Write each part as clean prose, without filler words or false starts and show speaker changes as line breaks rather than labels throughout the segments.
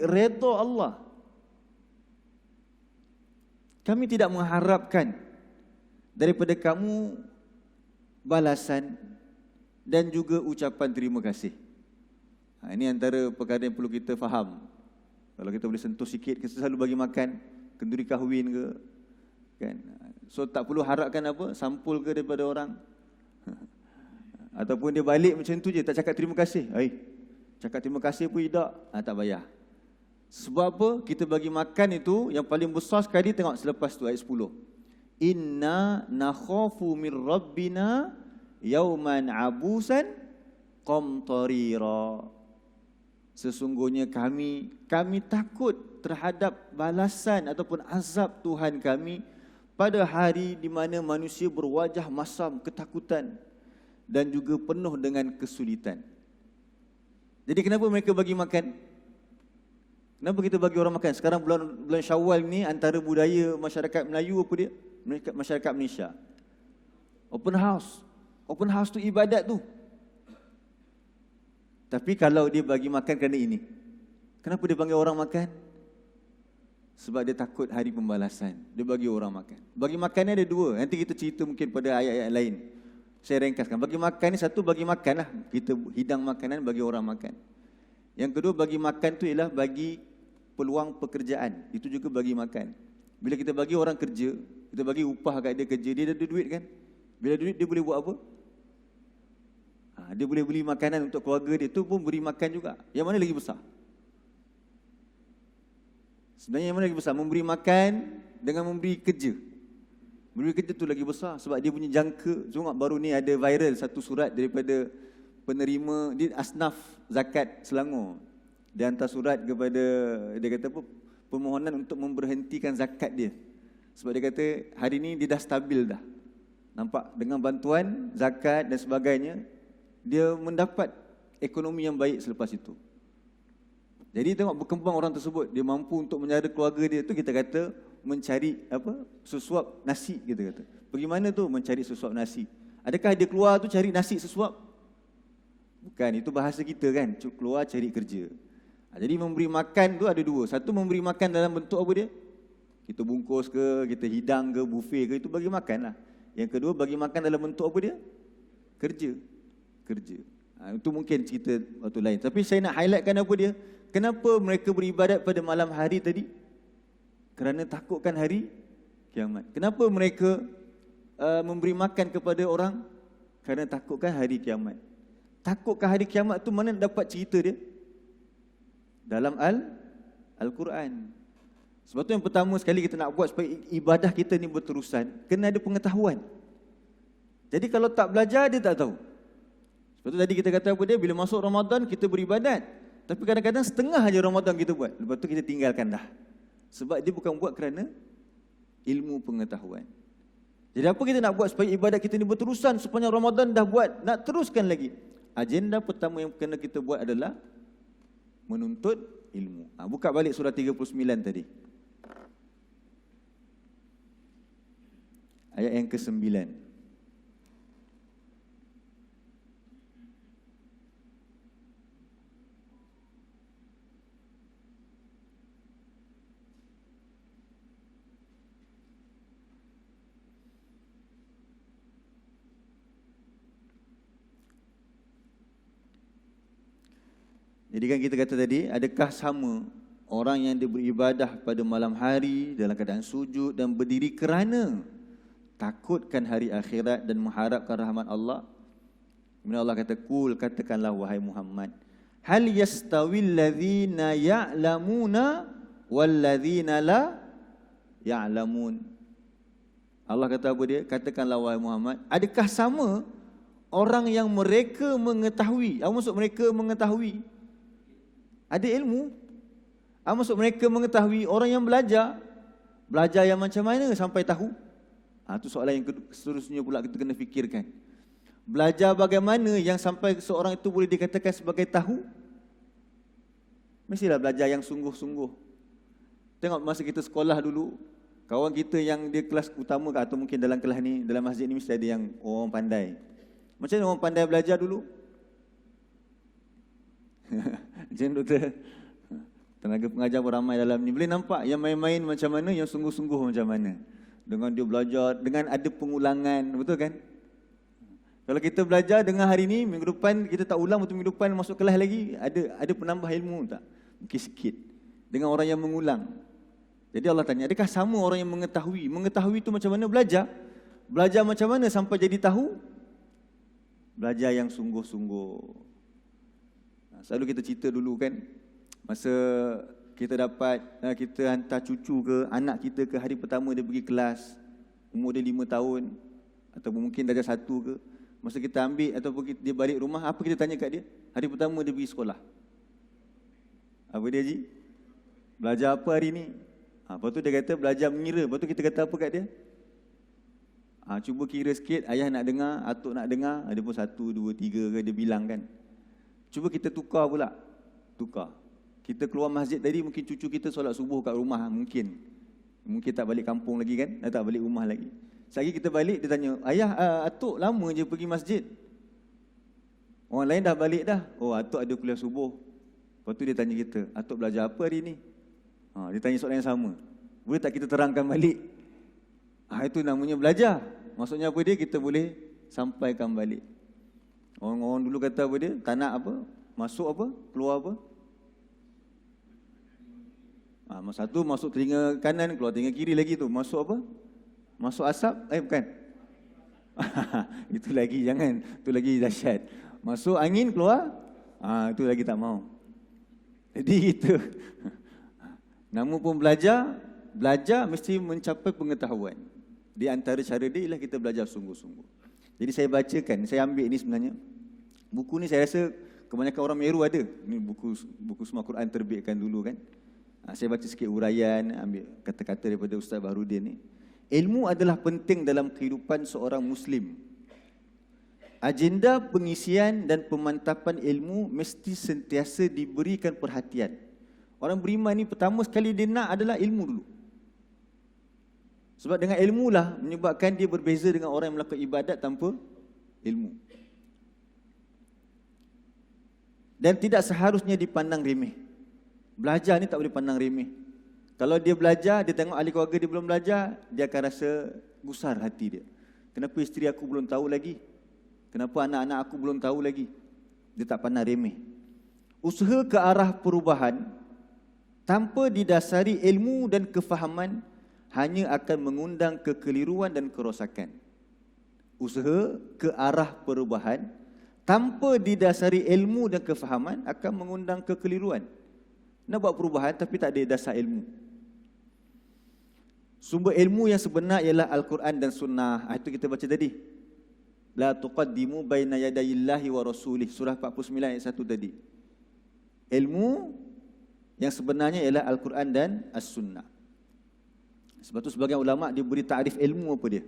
redha Allah. Kami tidak mengharapkan daripada kamu balasan dan juga ucapan terima kasih. Ini antara perkara yang perlu kita faham. Kalau kita boleh sentuh sikit, kita selalu bagi makan kenduri kahwin ke, kan? So tak perlu harapkan apa, sampul ke daripada orang. Ataupun dia balik macam tu je, tak cakap terima kasih. Cakap terima kasih pun tidak, tak bayar. Sebab apa? Kita bagi makan itu yang paling besar sekali, tengok selepas tu ayat 10. Inna nakhafu min rabbina yauman abusan qamtarira. Sesungguhnya kami takut terhadap balasan ataupun azab Tuhan kami pada hari di mana manusia berwajah masam ketakutan dan juga penuh dengan kesulitan. Jadi kenapa mereka bagi makan? Kenapa kita bagi orang makan? Sekarang bulan Syawal ni antara budaya masyarakat Melayu apa dia? Masyarakat Malaysia. Open house. Open house tu ibadat tu. Tapi kalau dia bagi makan kerana ini, kenapa dia panggil orang makan? Sebab dia takut hari pembalasan. Dia bagi orang makan. Bagi makan ni ada dua. Nanti kita cerita mungkin pada ayat-ayat lain. Saya ringkaskan. Bagi makan ni satu, bagi makan lah. Kita hidang makanan bagi orang makan. Yang kedua, bagi makan tu ialah bagi peluang pekerjaan. Itu juga bagi makan. Bila kita bagi orang kerja, kita bagi upah kat dia kerja, dia ada duit kan? Bila duit, dia boleh buat apa? Dia boleh beli makanan untuk keluarga dia, tu pun beri makan juga. Yang mana lagi besar? Sebenarnya yang mana lagi besar? Memberi makan dengan memberi kerja. Memberi kerja tu lagi besar sebab dia punya jangka. Tengok baru ni ada viral satu surat daripada penerima di Asnaf Zakat Selangor. Dia hantar surat kepada, dia kata apa, permohonan untuk memberhentikan zakat dia. Sebab dia kata hari ni dia dah stabil dah. Nampak dengan bantuan zakat dan sebagainya, dia mendapat ekonomi yang baik selepas itu. Jadi tengok berkembang orang tersebut, dia mampu untuk menjara keluarga dia. Tu kita kata mencari apa? Sesuap nasi, kita kata. Bagaimana tu mencari sesuap nasi? Adakah dia keluar tu cari nasi sesuap? Bukan, itu bahasa kita kan, keluar cari kerja. Jadi memberi makan tu ada dua. Satu, memberi makan dalam bentuk apa dia? Kita bungkus ke, kita hidang ke, buffet ke, itu bagi makan lah. Yang kedua, bagi makan dalam bentuk apa dia? Kerja. Itu mungkin cerita waktu lain. Tapi saya nak highlightkan apa dia? Kenapa mereka beribadat pada malam hari tadi? Kerana takutkan hari kiamat. Kenapa mereka memberi makan kepada orang? Kerana takutkan hari kiamat. Takutkan hari kiamat tu mana dapat cerita dia? Dalam Al-Quran. Sebab tu yang pertama sekali kita nak buat supaya ibadah kita ni berterusan, kena ada pengetahuan. Jadi kalau tak belajar, dia tak tahu. Sebab tu tadi kita kata apa dia? Bila masuk Ramadan, kita beribadat. Tapi kadang-kadang setengah aja Ramadan kita buat. Lepas tu kita tinggalkan dah. Sebab dia bukan buat kerana ilmu pengetahuan. Jadi apa kita nak buat supaya ibadat kita ni berterusan sepanjang Ramadan dah buat, nak teruskan lagi. Agenda pertama yang kena kita buat adalah menuntut ilmu. Buka balik surah 39 tadi. Ayat yang ke-9. Jadi kan kita kata tadi, adakah sama orang yang dia beribadah pada malam hari dalam keadaan sujud dan berdiri kerana takutkan hari akhirat dan mengharapkan rahmat Allah? Kemudian Allah kata, "Qul," katakanlah wahai Muhammad, "hal yastawil ladzina ya'lamuna wal ladzina la ya'lamun." Allah kata apa dia? Katakanlah wahai Muhammad, adakah sama orang yang mereka mengetahui? Apa maksud mereka mengetahui? Ada ilmu. Apa maksud mereka mengetahui? Orang yang belajar. Belajar yang macam mana sampai tahu? Itu soalan yang seterusnya pula kita kena fikirkan. Belajar bagaimana yang sampai seorang itu boleh dikatakan sebagai tahu? Mestilah belajar yang sungguh-sungguh. Tengok masa kita sekolah dulu, kawan kita yang dia kelas utama atau mungkin dalam kelas ni, dalam masjid ni mesti ada yang orang pandai. Macam mana orang pandai belajar dulu? Macam doktor. Tenaga pengajar pun ramai dalam ni. Boleh nampak yang main-main macam mana, yang sungguh-sungguh macam mana. Dengan dia belajar, dengan ada pengulangan, betul kan? Kalau kita belajar dengan hari ni, minggu depan kita tak ulang, betul minggu depan masuk kelas lagi, ada penambah ilmu tak? Mungkin sikit. Dengan orang yang mengulang. Jadi Allah tanya, adakah sama orang yang mengetahui? Mengetahui itu macam mana? Belajar. Belajar macam mana sampai jadi tahu? Belajar yang sungguh-sungguh. Selalu kita cerita dulu kan, masa kita hantar cucu ke, anak kita ke hari pertama dia pergi kelas, umur dia 5 tahun, ataupun mungkin darjah 1 ke. Masa kita ambil ataupun dia balik rumah, apa kita tanya kat dia? Hari pertama dia pergi sekolah. Apa dia, Haji? Belajar apa hari ni? Lepas tu dia kata belajar mengira. Lepas tu kita kata apa kat dia? Cuba kira sikit, ayah nak dengar, atuk nak dengar. Dia pun 1, 2, 3 ke dia bilang kan. Cuba kita tukar pula. Tukar. Kita keluar masjid tadi, mungkin cucu kita solat subuh kat rumah. Mungkin tak balik kampung lagi kan. Tak balik rumah lagi. Sekali kita balik, dia tanya, ayah, atuk lama je pergi masjid. Orang lain dah balik dah. Oh, atuk ada kuliah subuh. Lepas tu dia tanya kita, atuk belajar apa hari ni? Dia tanya soalan yang sama. Boleh tak kita terangkan balik? Itu namanya belajar. Maksudnya apa dia? Kita boleh sampaikan balik. Orang-orang dulu kata apa dia? Tak nak apa? Masuk apa? Keluar apa? Satu masuk telinga kanan, keluar telinga kiri lagi tu. Masuk apa? Masuk asap? Bukan. Itu lagi jangan. Itu lagi dahsyat. Masuk angin, keluar? Itu lagi tak mau. Jadi itu. Namun pun belajar mesti mencapai pengetahuan. Di antara cara dia ialah kita belajar sungguh-sungguh. Jadi saya bacakan, saya ambil ini sebenarnya. Buku ni saya rasa kebanyakan orang Meru ada. Ini buku semua Quran terbitkan dulu kan. Saya baca sikit uraian, ambil kata-kata daripada Ustaz Baharudin ni. Ilmu adalah penting dalam kehidupan seorang Muslim. Agenda pengisian dan pemantapan ilmu mesti sentiasa diberikan perhatian. Orang beriman ni pertama sekali dia nak adalah ilmu dulu. Sebab dengan ilmu lah menyebabkan dia berbeza dengan orang yang melakukan ibadat tanpa ilmu. Dan tidak seharusnya dipandang remeh. Belajar ni tak boleh pandang remeh. Kalau dia belajar, dia tengok ahli keluarga dia belum belajar, dia akan rasa gusar hati dia. Kenapa isteri aku belum tahu lagi? Kenapa anak-anak aku belum tahu lagi? Dia tak pandang remeh. Usaha ke arah perubahan tanpa didasari ilmu dan kefahaman hanya akan mengundang kekeliruan dan kerosakan. Usaha ke arah perubahan tanpa didasari ilmu dan kefahaman akan mengundang kekeliruan. Nak buat perubahan tapi tak ada dasar ilmu. Sumber ilmu yang sebenar ialah Al-Quran dan Sunnah. Itu kita baca tadi. La tuqaddimu baina yadayillahi wa rasulih. Surah 49 ayat 1 tadi. Ilmu yang sebenarnya ialah Al-Quran dan As-Sunnah. Sebab tu sebagian ulama' dia beri takrif ilmu apa dia.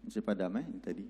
Masih padam tadi.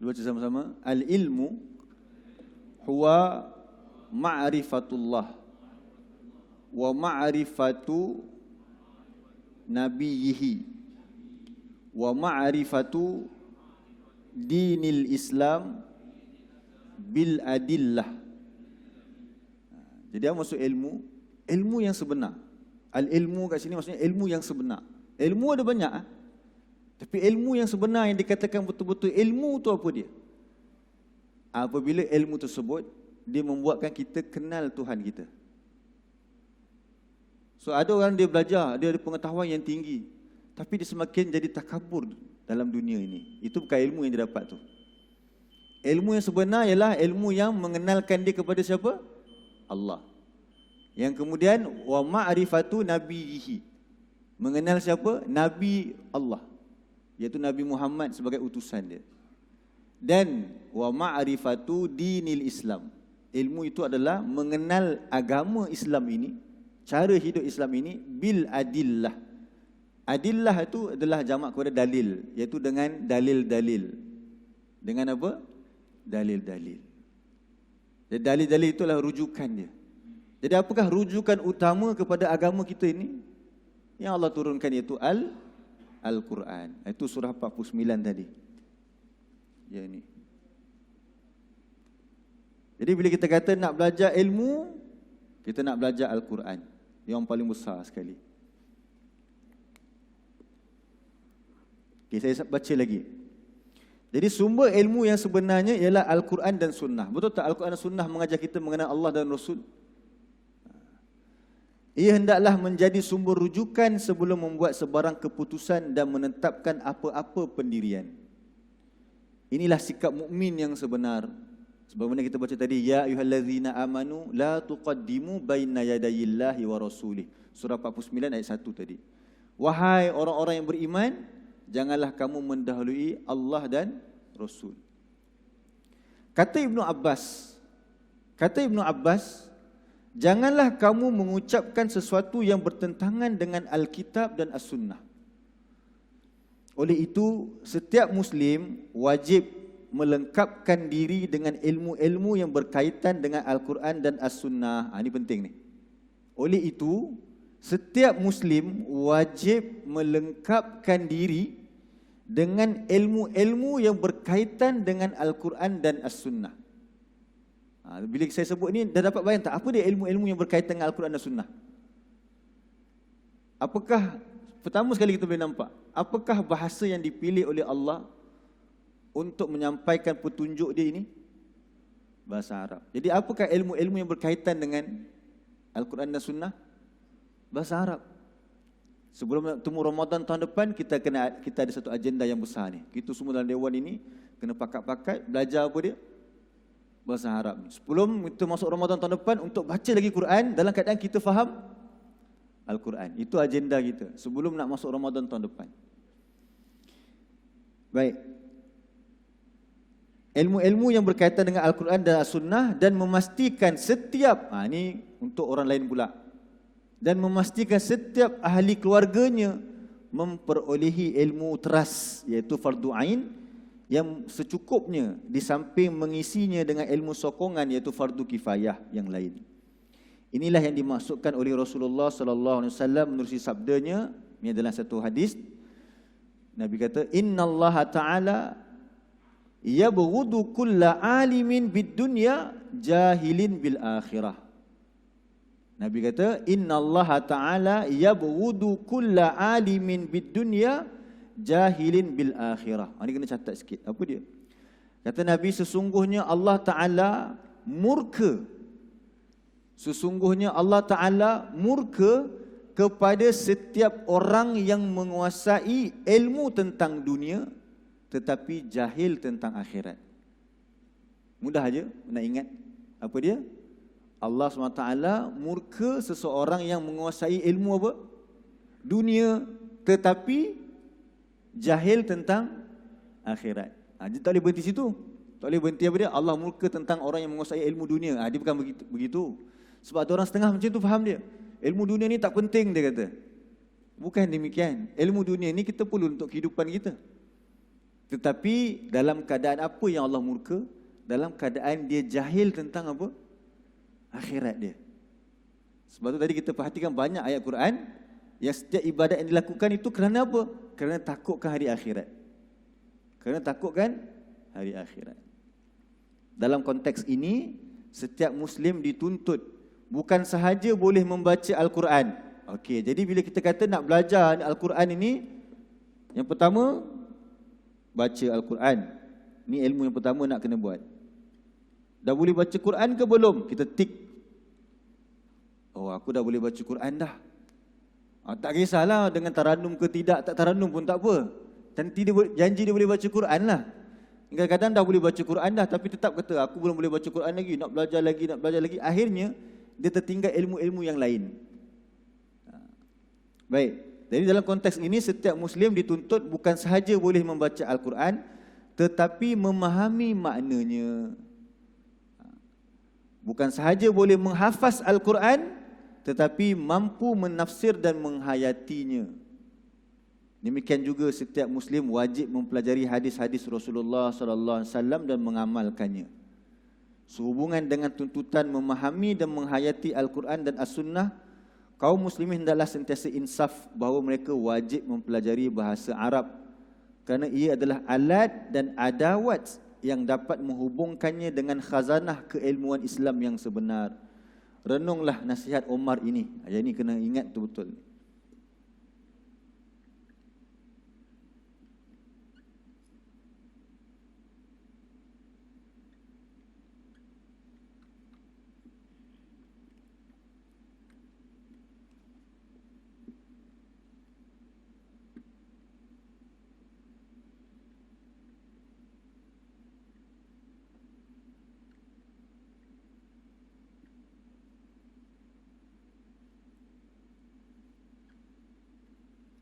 Baca sama-sama. Al-ilmu huwa ma'rifatullah wa ma'rifatu nabiyhi wa ma'rifatu dinil Islam bil adillah. Jadi apa maksud ilmu? Ilmu yang sebenar. Al-ilmu kat sini maksudnya ilmu yang sebenar. Ilmu ada banyak. Tapi ilmu yang sebenar yang dikatakan betul-betul ilmu tu apa dia? Apabila ilmu tersebut dia membuatkan kita kenal Tuhan kita. So ada orang dia belajar, dia ada pengetahuan yang tinggi, tapi dia semakin jadi takabur dalam dunia ini. Itu bukan ilmu yang dia dapat tu. Ilmu yang sebenar ialah ilmu yang mengenalkan dia kepada siapa? Allah. Yang kemudian wa ma'rifatu nabiyhi. Mengenal siapa? Nabi Allah, iaitu Nabi Muhammad sebagai utusan dia. Dan wa ma'rifatu dinil Islam. Ilmu itu adalah mengenal agama Islam ini, cara hidup Islam ini bil adillah. Adillah itu adalah jamak kepada dalil, iaitu dengan dalil-dalil. Dengan apa? Dalil-dalil. Jadi dalil-dalil itulah rujukan dia. Jadi apakah rujukan utama kepada agama kita ini? Yang Allah turunkan iaitu Al-Quran. Itu surah 49 tadi. Ya ini. Jadi bila kita kata nak belajar ilmu, kita nak belajar Al-Quran. Yang paling besar sekali. Okay, saya baca lagi. Jadi sumber ilmu yang sebenarnya ialah Al-Quran dan Sunnah. Betul tak Al-Quran dan Sunnah mengajar kita mengenal Allah dan Rasul? Ia hendaklah menjadi sumber rujukan sebelum membuat sebarang keputusan dan menetapkan apa-apa pendirian. Inilah sikap mukmin yang sebenar. Sebagaimana kita baca tadi, ya ayyuhallazina amanu la tuqaddimu baina yadayillahi wa rasulih. Surah 49 ayat 1 tadi. Wahai orang-orang yang beriman, janganlah kamu mendahului Allah dan Rasul. Kata Ibnu Abbas, janganlah kamu mengucapkan sesuatu yang bertentangan dengan Alkitab dan As-Sunnah. Oleh itu, setiap Muslim wajib melengkapkan diri dengan ilmu-ilmu yang berkaitan dengan Al-Quran dan As-Sunnah. Ini penting ni. Oleh itu, setiap Muslim wajib melengkapkan diri dengan ilmu-ilmu yang berkaitan dengan Al-Quran dan As-Sunnah. Bila saya sebut ni, dah dapat bayang tak apa dia ilmu-ilmu yang berkaitan dengan Al-Quran dan As-Sunnah? Apakah, pertama sekali kita boleh nampak, apakah bahasa yang dipilih oleh Allah untuk menyampaikan petunjuk dia ini? Bahasa Arab. Jadi apakah ilmu-ilmu yang berkaitan dengan Al-Quran dan Sunnah? Bahasa Arab. Sebelum temu Ramadan tahun depan, kita ada satu agenda yang besar ni. Kita semua dalam dewan ini kena pakat-pakat belajar apa dia? Bahasa Arab. Sebelum kita masuk Ramadan tahun depan, untuk baca lagi Quran dalam keadaan kita faham Al-Quran. Itu agenda kita sebelum nak masuk Ramadan tahun depan. Baik. Ilmu-ilmu yang berkaitan dengan Al-Quran dan As-Sunnah, dan memastikan setiap, ini untuk orang lain pula, dan memastikan setiap ahli keluarganya memperolehi ilmu teras, iaitu fardu ain, yang secukupnya, di samping mengisinya dengan ilmu sokongan, iaitu fardu kifayah yang lain. Inilah yang dimaksudkan oleh Rasulullah sallallahu alaihi wasallam menerusi sabdanya. Ini adalah satu hadis. Nabi kata, innallaha ta'ala yabghudu kulla alimin bid dunya jahilin bil akhirah. Nabi kata, innallaha ta'ala yabghudu kulla alimin bid dunya jahilin bil akhirah. Ini kena catat sikit. Apa dia? Kata Nabi, sesungguhnya Allah Ta'ala murka. Sesungguhnya Allah Ta'ala murka kepada setiap orang yang menguasai ilmu tentang dunia tetapi jahil tentang akhirat. Mudah aja nak ingat. Apa dia? Allah SWT murka seseorang yang menguasai ilmu apa? Dunia tetapi jahil tentang akhirat. Dia tak boleh berhenti situ. Tak boleh berhenti apa dia? Allah murka tentang orang yang menguasai ilmu dunia. Dia bukan begitu. Sebab ada orang setengah macam tu faham dia. Ilmu dunia ni tak penting, dia kata. Bukan demikian. Ilmu dunia ni kita perlu untuk kehidupan kita. Tetapi dalam keadaan apa yang Allah murka? Dalam keadaan dia jahil tentang apa? Akhirat dia. Sebab tu tadi kita perhatikan banyak ayat Quran yang setiap ibadat yang dilakukan itu kerana apa? Kerana takutkan hari akhirat. Kerana takutkan hari akhirat. Dalam konteks ini, setiap Muslim dituntut bukan sahaja boleh membaca Al-Quran. Okey, jadi bila kita kata nak belajar Al-Quran ini, yang pertama, baca Al-Quran. Ini ilmu yang pertama nak kena buat. Dah boleh baca Quran ke belum? Kita tik. Oh, aku dah boleh baca Quran dah. Tak kisahlah dengan taranum ke tidak, tak taranum pun tak apa. Nanti dia janji dia boleh baca Quran lah. Kadang-kadang dah boleh baca Quran dah, tapi tetap kata aku belum boleh baca Quran lagi, nak belajar lagi, nak belajar lagi. Akhirnya dia tertinggal ilmu-ilmu yang lain. Baik, jadi dalam konteks ini setiap Muslim dituntut bukan sahaja boleh membaca Al-Quran, tetapi memahami maknanya. Bukan sahaja boleh menghafaz Al-Quran, tetapi mampu menafsir dan menghayatinya. Demikian juga setiap Muslim wajib mempelajari hadis-hadis Rasulullah sallallahu alaihi wasallam dan mengamalkannya. Sehubungan dengan tuntutan memahami dan menghayati Al-Quran dan As-Sunnah, kaum muslimin hendaklah sentiasa insaf bahawa mereka wajib mempelajari bahasa Arab kerana ia adalah alat dan adawat yang dapat menghubungkannya dengan khazanah keilmuan Islam yang sebenar. Renunglah nasihat Omar ini. Yang ini kena ingat betul-betul.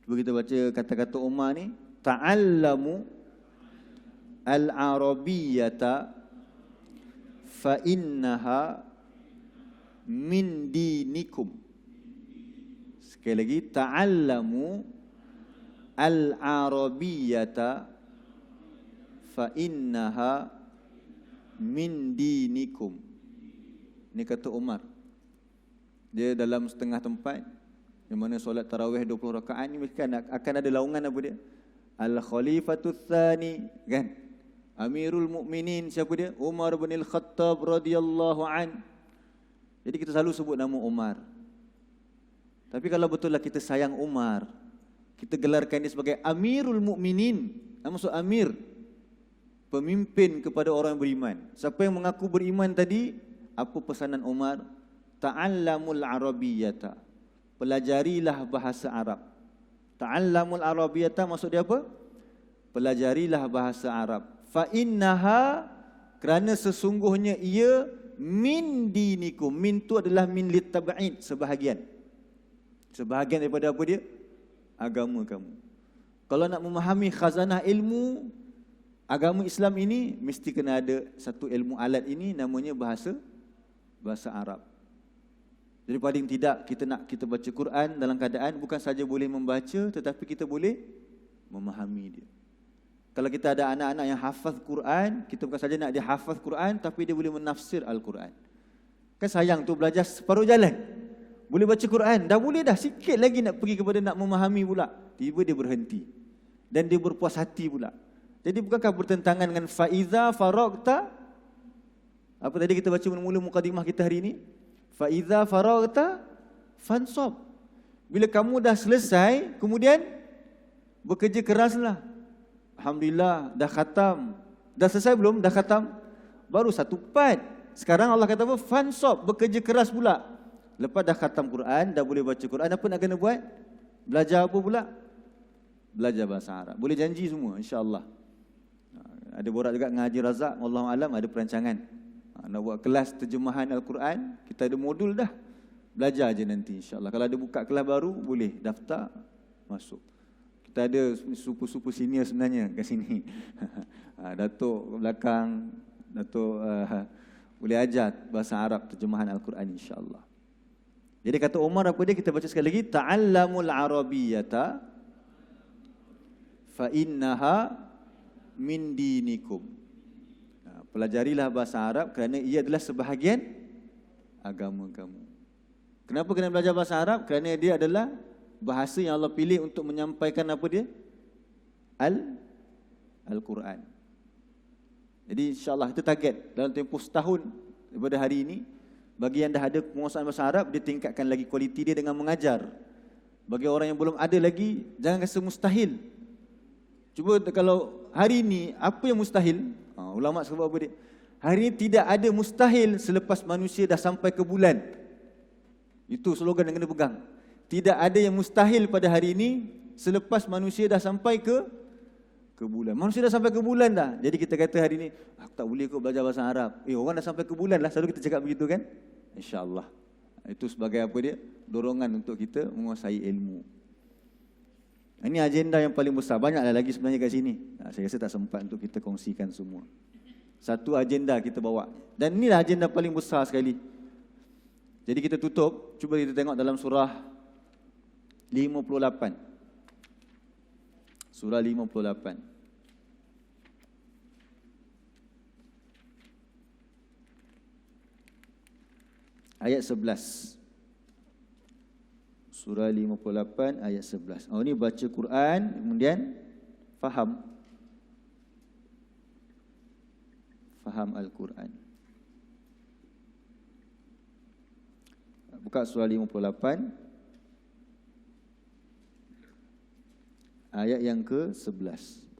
Cuba kita baca kata-kata Umar ni. Ta'allamu al-arabiyyata fa innaha min dinikum. Sekali lagi, ta'allamu al-arabiyyata fa innaha min dinikum. Ini kata Umar. Dia dalam setengah tempat di mana solat tarawih 20 rakaat ni akan ada laungan apa dia? Al-Khalifatul Tsani, kan? Amirul Mukminin, siapa dia? Umar bin Al-Khattab radhiyallahu an. Jadi kita selalu sebut nama Umar. Tapi kalau betul lah kita sayang Umar, kita gelarkan dia sebagai Amirul Mukminin. Maksud Amir, pemimpin kepada orang yang beriman. Siapa yang mengaku beriman tadi, apa pesanan Umar? Ta'allamul arabiyyata. Pelajarilah bahasa Arab. Ta'allamul arabiyyata maksud dia apa? Pelajarilah bahasa Arab. Fa innaha, kerana sesungguhnya ia min dinikum. Min tu adalah min litab'id, sebahagian. Sebahagian daripada apa dia? Agama kamu. Kalau nak memahami khazanah ilmu agama Islam ini, mesti kena ada satu ilmu alat ini, namanya bahasa Arab. Jadi paling tidak kita baca Quran dalam keadaan bukan saja boleh membaca, tetapi kita boleh memahami dia. Kalau kita ada anak-anak yang hafaz Quran, kita bukan saja nak dia hafaz Quran, tapi dia boleh menafsir Al-Quran. Kan sayang tu belajar separuh jalan. Boleh baca Quran, dah boleh dah, sikit lagi nak pergi kepada nak memahami pula. Tiba dia berhenti. Dan dia berpuas hati pula. Jadi bukankah bertentangan dengan faiza faragta? Apa tadi kita baca mula-mula mukadimah kita hari ini? Faiza faragta fansab. Bila kamu dah selesai, kemudian bekerja keraslah. Alhamdulillah, dah khatam. Dah selesai belum? Dah khatam? Baru satu part. Sekarang Allah kata apa? Fansab, bekerja keras pula. Lepas dah khatam Quran, dah boleh baca Quran, apa nak kena buat? Belajar apa pula? Belajar bahasa Arab. Boleh janji semua, insya-Allah. Ada borak juga dengan Haji Razak, wallahu alam ada perancangan. Nak buat kelas terjemahan Al-Quran, kita ada modul dah. Belajar je nanti insya-Allah. Kalau ada buka kelas baru, boleh daftar, masuk. Kita ada supu-supu senior sebenarnya kat sini. Datuk belakang, Datuk boleh ajar bahasa Arab terjemahan Al-Quran insya-Allah. Jadi kata Umar apa dia? Kita baca sekali lagi. Ta'allamul arabiyyata fa innaha min dinikum. Pelajarilah bahasa Arab kerana ia adalah sebahagian agama kamu. Kenapa kena belajar bahasa Arab? Kerana dia adalah bahasa yang Allah pilih untuk menyampaikan apa dia? Al-Quran. Jadi insya-Allah kita target dalam tempoh setahun daripada hari ini, bagi yang dah ada penguasaan bahasa Arab, dia tingkatkan lagi kualiti dia dengan mengajar. Bagi orang yang belum ada lagi, jangan rasa mustahil. Cuba kalau hari ini apa yang mustahil? Ulama sebut apa dia? Hari ini tidak ada mustahil selepas manusia dah sampai ke bulan. Itu slogan yang kena pegang. Tidak ada yang mustahil pada hari ini selepas manusia dah sampai ke bulan. Manusia dah sampai ke bulan dah. Jadi kita kata hari ini, aku tak boleh kau belajar bahasa Arab. Orang dah sampai ke bulan lah. Selalu kita cakap begitu kan? InsyaAllah. Itu sebagai apa dia? Dorongan untuk kita menguasai ilmu. Ini agenda yang paling besar. Banyaklah lagi sebenarnya kat sini. Saya rasa tak sempat untuk kita kongsikan semua. Satu agenda kita bawa. Dan inilah agenda paling besar sekali. Jadi kita tutup. Cuba kita tengok dalam surah 58. Surah 58. Ayat 11. Surah 58 ayat 11. Ini baca Quran, kemudian faham Al-Quran. Buka surah 58 ayat yang ke-11.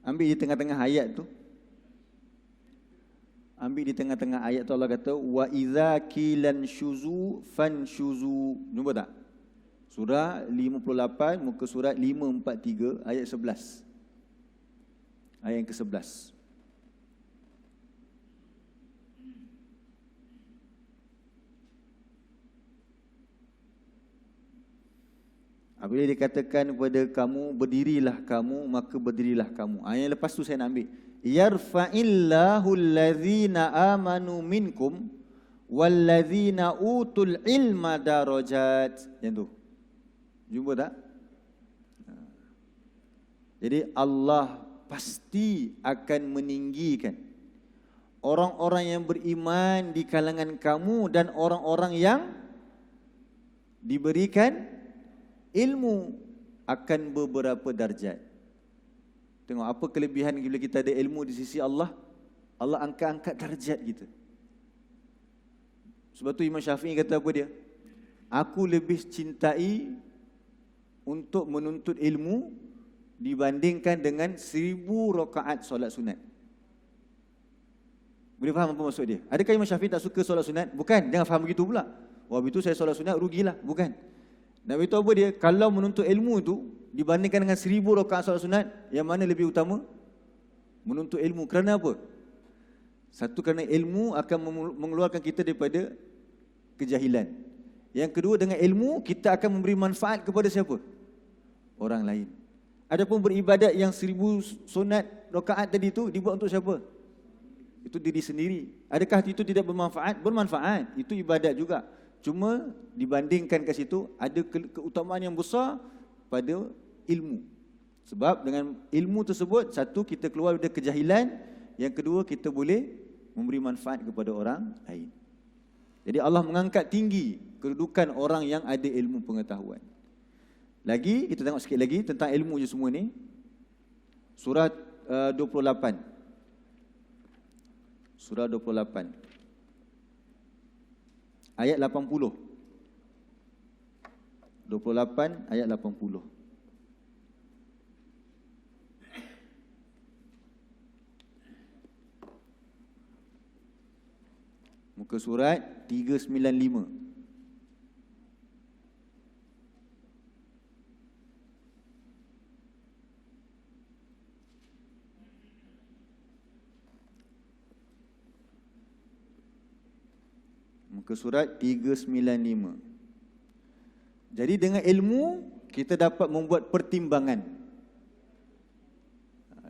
Ambil di tengah-tengah ayat tu. Ambil di tengah-tengah ayat tu Allah kata wa idza qilan syuzu fanshuzu. Jumpa tak? Surah 58 muka surat 543 ayat 11. Ayat yang ke-11. Apabila dikatakan kepada kamu, berdirilah kamu, maka berdirilah kamu. Ayat lepas tu saya nak ambil. Yarfa'illahu allazina amanu minkum wallazina utul ilma darajat. Yang tu. Jumpa tak? Jadi Allah pasti akan meninggikan orang-orang yang beriman di kalangan kamu dan orang-orang yang diberikan ilmu akan beberapa darjat. Tengok apa kelebihan bila kita ada ilmu di sisi Allah. Allah angkat-angkat darjat kita. Sebab tu Imam Syafi'i kata apa dia? Aku lebih cintai untuk menuntut ilmu dibandingkan dengan 1000 rakaat solat sunat. Boleh faham apa maksud dia? Adakah Imam Syafi'i tak suka solat sunat? Bukan, jangan faham begitu pula. Wah, begitu saya solat sunat rugilah. Bukan. Nak beritahu apa dia? Kalau menuntut ilmu itu dibandingkan dengan 1000 rakaat solat sunat, yang mana lebih utama? Menuntut ilmu. Kerana apa? Satu, kerana ilmu akan mengeluarkan kita daripada kejahilan. Yang kedua, dengan ilmu kita akan memberi manfaat kepada siapa? Orang lain. Adapun beribadat yang 1000 sunat rakaat tadi itu dibuat untuk siapa? Itu diri sendiri. Adakah itu tidak bermanfaat? Bermanfaat. Itu ibadat juga. Cuma dibandingkan ke situ ada keutamaan yang besar pada ilmu. Sebab dengan ilmu tersebut, satu, kita keluar dari kejahilan, yang kedua, kita boleh memberi manfaat kepada orang lain. Jadi Allah mengangkat tinggi kedudukan orang yang ada ilmu pengetahuan. Lagi, kita tengok sikit lagi tentang ilmu je semua ni. Surah 28. Surah 28. Ayat 80. 28 ayat 80. Muka surat 395. Muka surat 395. Jadi dengan ilmu kita dapat membuat pertimbangan.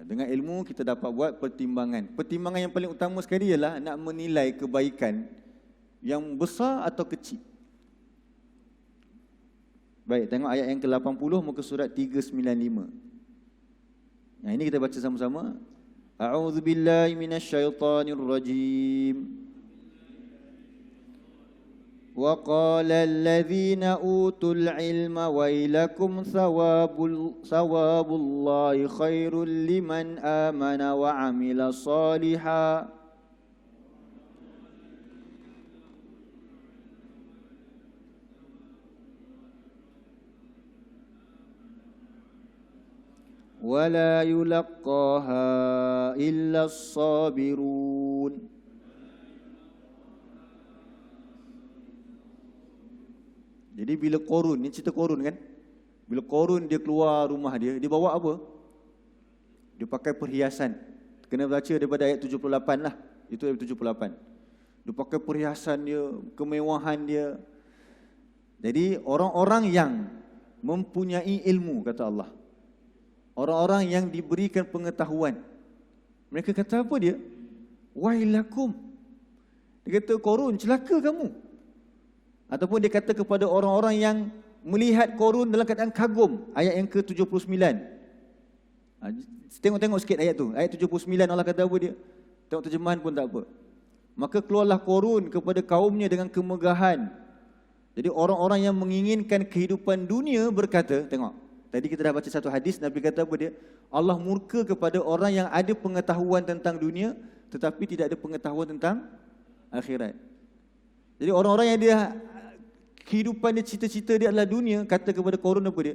Dengan ilmu kita dapat buat pertimbangan. Pertimbangan yang paling utama sekali ialah nak menilai kebaikan yang besar atau kecil. Baik, tengok ayat yang ke-80 muka surat 395. Yang ini kita baca sama-sama. A'udzu billahi minasyaitonir rajim. Wa qala alladhina utul ilma wailakum thawabullahi khairul liman amana wa amila salihan. ولا يلقاها إلا الصابرون. Jadi bila Qarun, ni cerita Qarun kan? Bila Qarun dia keluar rumah dia bawa apa? Dia pakai perhiasan. Kena baca daripada ayat 78 lah. Itu ayat 78. Dia pakai perhiasan dia, kemewahan dia. Jadi orang-orang yang mempunyai ilmu, kata Allah. Orang-orang yang diberikan pengetahuan. Mereka kata apa dia? Wailakum. Dia kata, Qarun, celaka kamu. Ataupun dia kata kepada orang-orang yang melihat Qarun dalam keadaan kagum. Ayat yang ke-79. Tengok-tengok sikit ayat tu. Ayat 79 Allah kata apa dia? Tengok terjemahan pun tak apa. Maka keluarlah Qarun kepada kaumnya dengan kemegahan. Jadi orang-orang yang menginginkan kehidupan dunia berkata, tengok. Tadi kita dah baca satu hadis, Nabi kata apa dia? Allah murka kepada orang yang ada pengetahuan tentang dunia tetapi tidak ada pengetahuan tentang akhirat. Jadi orang-orang yang dia kehidupan dia, cita-cita dia adalah dunia, kata kepada Qarun apa dia?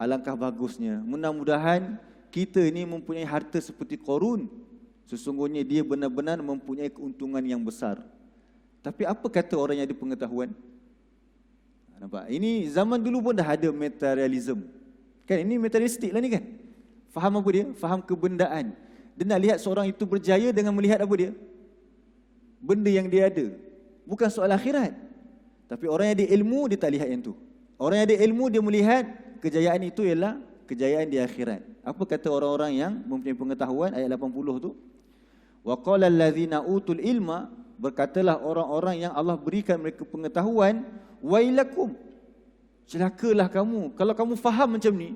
Alangkah bagusnya, mudah-mudahan kita ini mempunyai harta seperti Qarun. Sesungguhnya dia benar-benar mempunyai keuntungan yang besar. Tapi apa kata orang yang ada pengetahuan? Nampak? Ini zaman dulu pun dah ada materialism. Kan ini materialistik lah ni kan. Faham apa dia? Faham kebendaan. Dia nak lihat seorang itu berjaya dengan melihat apa dia? Benda yang dia ada. Bukan soal akhirat. Tapi orang yang ada ilmu, dia tak lihat yang tu. Orang yang ada ilmu, dia melihat kejayaan itu ialah kejayaan di akhirat. Apa kata orang-orang yang mempunyai pengetahuan? Ayat 80 tu. Wa qala allazina utul ilma, berkatalah orang-orang yang Allah berikan mereka pengetahuan, wailakum, celakalah kamu. Kalau kamu faham macam ni,